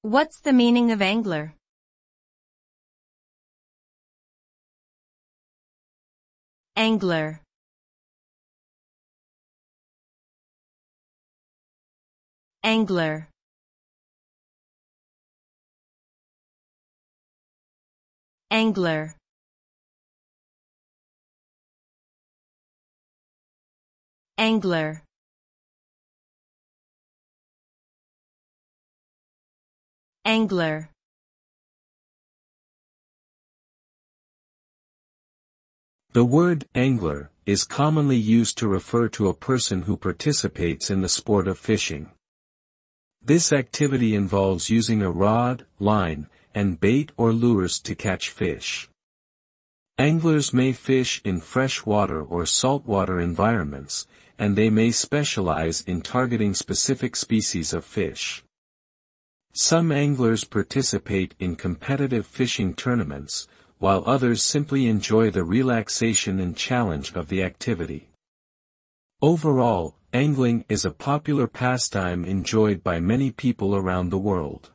What's the meaning of angler? Angler. Angler. Angler. Angler. Angler. The word angler is commonly used to refer to a person who participates in the sport of fishing. This activity involves using a rod, line, and bait or lures to catch fish. Anglers may fish in freshwater or saltwater environments, and they may specialize in targeting specific species of fish. Some anglers participate in competitive fishing tournaments, while others simply enjoy the relaxation and challenge of the activity. Overall, angling is a popular pastime enjoyed by many people around the world.